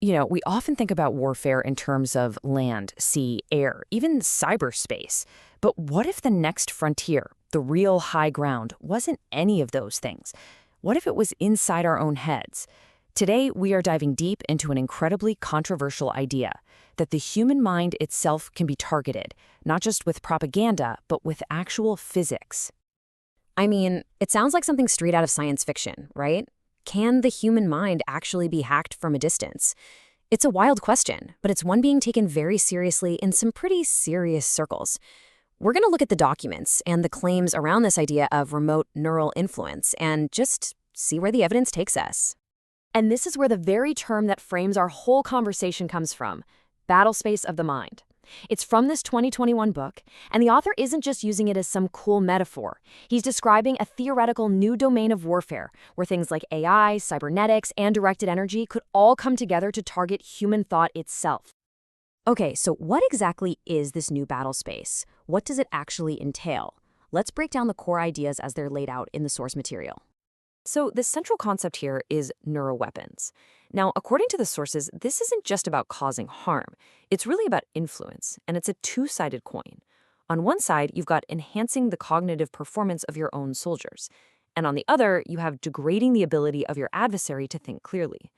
We often think about warfare in terms of land, sea, air, even cyberspace. But what if the next frontier, the real high ground, wasn't any of those things? What if it was inside our own heads? Today, we are diving deep into an incredibly controversial idea that the human mind itself can be targeted, not just with propaganda, but with actual physics. I mean, it sounds like something straight out of science fiction, right? Can the human mind actually be hacked from a distance? It's a wild question, but it's one being taken very seriously in some pretty serious circles. We're going to look at the documents and the claims around this idea of remote neural influence and just see where the evidence takes us. And this is where the very term that frames our whole conversation comes from, battlespace of the mind. It's from this 2021 book, and the author isn't just using it as some cool metaphor. He's describing a theoretical new domain of warfare, where things like AI, cybernetics, and directed energy could all come together to target human thought itself. Okay, so what exactly is this new battle space? What does it actually entail? Let's break down the core ideas as they're laid out in the source material. So, the central concept here is neuroweapons. Now, according to the sources, this isn't just about causing harm. It's really about influence, and it's a two-sided coin. On one side, you've got enhancing the cognitive performance of your own soldiers. And on the other, you have degrading the ability of your adversary to think clearly.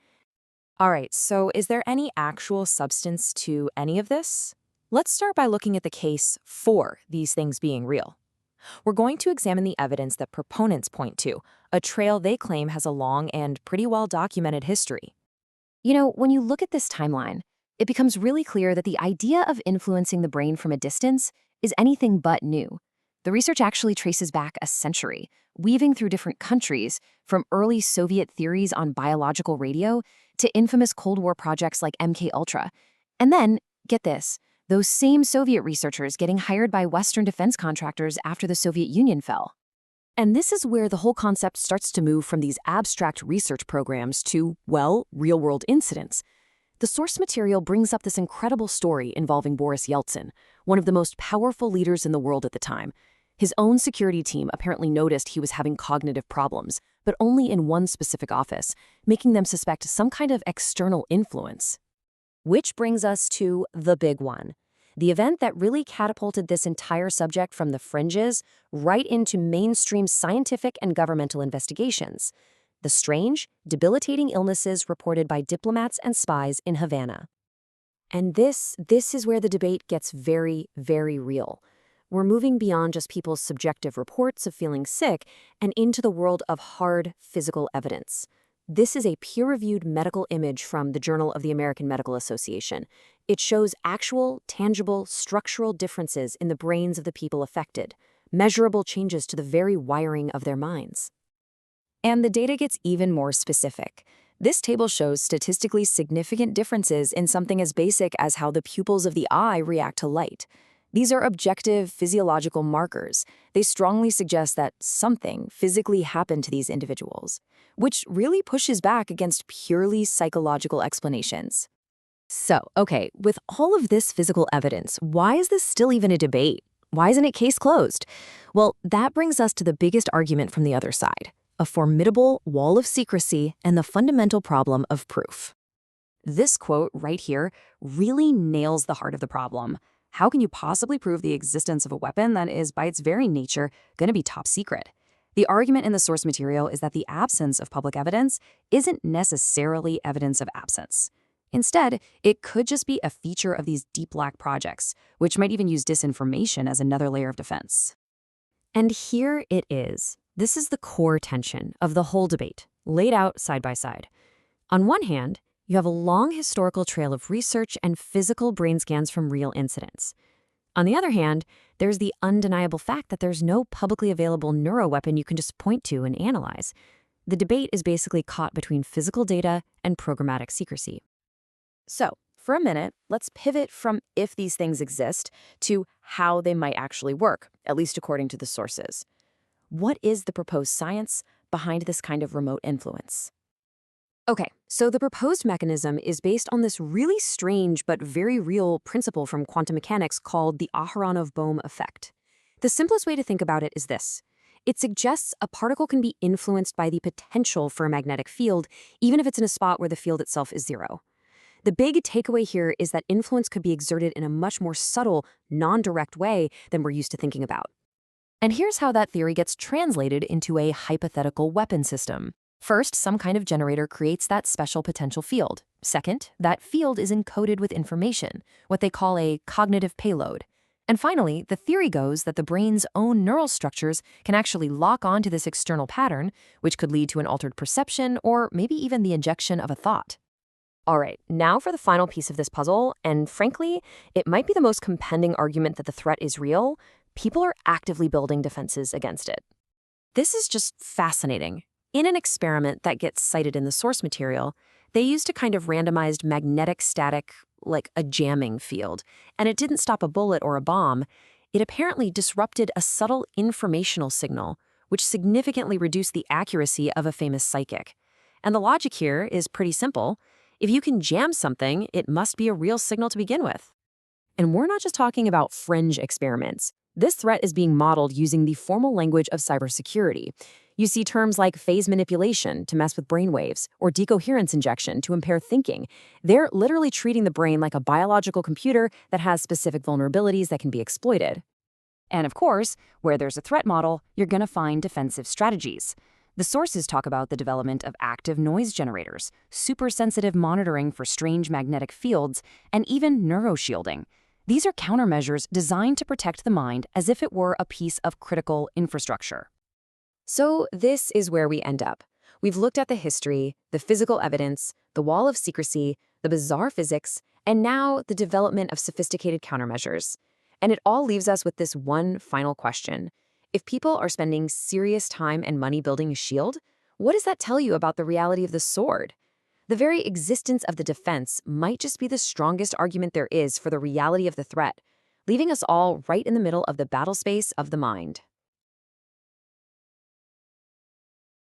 All right, so is there any actual substance to any of this? Let's start by looking at the case for these things being real. We're going to examine the evidence that proponents point to, a trail they claim has a long and pretty well-documented history. When you look at this timeline, it becomes really clear that the idea of influencing the brain from a distance is anything but new. The research actually traces back a century, weaving through different countries, from early Soviet theories on biological radio to infamous Cold War projects like MKUltra. And then, get this, those same Soviet researchers getting hired by Western defense contractors after the Soviet Union fell. And this is where the whole concept starts to move from these abstract research programs to, well, real-world incidents. The source material brings up this incredible story involving Boris Yeltsin, one of the most powerful leaders in the world at the time. His own security team apparently noticed he was having cognitive problems, but only in one specific office, making them suspect some kind of external influence. Which brings us to the big one. The event that really catapulted this entire subject from the fringes right into mainstream scientific and governmental investigations. The strange, debilitating illnesses reported by diplomats and spies in Havana. And this is where the debate gets very, very real. We're moving beyond just people's subjective reports of feeling sick and into the world of hard physical evidence. This is a peer-reviewed medical image from the Journal of the American Medical Association. It shows actual, tangible, structural differences in the brains of the people affected, measurable changes to the very wiring of their minds. And the data gets even more specific. This table shows statistically significant differences in something as basic as how the pupils of the eye react to light. These are objective physiological markers. They strongly suggest that something physically happened to these individuals, which really pushes back against purely psychological explanations. So, okay, with all of this physical evidence, why is this still even a debate? Why isn't it case closed? Well, that brings us to the biggest argument from the other side, a formidable wall of secrecy and the fundamental problem of proof. This quote right here really nails the heart of the problem. How can you possibly prove the existence of a weapon that is, by its very nature, going to be top secret? The argument in the source material is that the absence of public evidence isn't necessarily evidence of absence. Instead, it could just be a feature of these deep black projects, which might even use disinformation as another layer of defense. And here it is. This is the core tension of the whole debate, laid out side by side. On one hand, you have a long historical trail of research and physical brain scans from real incidents. On the other hand, there's the undeniable fact that there's no publicly available neuroweapon you can just point to and analyze. The debate is basically caught between physical data and programmatic secrecy. So, for a minute, let's pivot from if these things exist to how they might actually work, at least according to the sources. What is the proposed science behind this kind of remote influence? Okay, so the proposed mechanism is based on this really strange but very real principle from quantum mechanics called the Aharonov-Bohm effect. The simplest way to think about it is this. It suggests a particle can be influenced by the potential for a magnetic field, even if it's in a spot where the field itself is zero. The big takeaway here is that influence could be exerted in a much more subtle, non-direct way than we're used to thinking about. And here's how that theory gets translated into a hypothetical weapon system. First, some kind of generator creates that special potential field. Second, that field is encoded with information, what they call a cognitive payload. And finally, the theory goes that the brain's own neural structures can actually lock onto this external pattern, which could lead to an altered perception or maybe even the injection of a thought. All right, now for the final piece of this puzzle, and frankly, it might be the most compelling argument that the threat is real. People are actively building defenses against it. This is just fascinating. In an experiment that gets cited in the source material, they used a kind of randomized magnetic static, like a jamming field, and it didn't stop a bullet or a bomb. It apparently disrupted a subtle informational signal, which significantly reduced the accuracy of a famous psychic. And the logic here is pretty simple. If you can jam something, it must be a real signal to begin with. And we're not just talking about fringe experiments. This threat is being modeled using the formal language of cybersecurity. You see terms like phase manipulation to mess with brainwaves or decoherence injection to impair thinking. They're literally treating the brain like a biological computer that has specific vulnerabilities that can be exploited. And of course, where there's a threat model, you're going to find defensive strategies. The sources talk about the development of active noise generators, super-sensitive monitoring for strange magnetic fields, and even neuroshielding. These are countermeasures designed to protect the mind as if it were a piece of critical infrastructure. So this is where we end up. We've looked at the history, the physical evidence, the wall of secrecy, the bizarre physics, and now the development of sophisticated countermeasures. And it all leaves us with this one final question. If people are spending serious time and money building a shield, what does that tell you about the reality of the sword? The very existence of the defense might just be the strongest argument there is for the reality of the threat, leaving us all right in the middle of the battle space of the mind.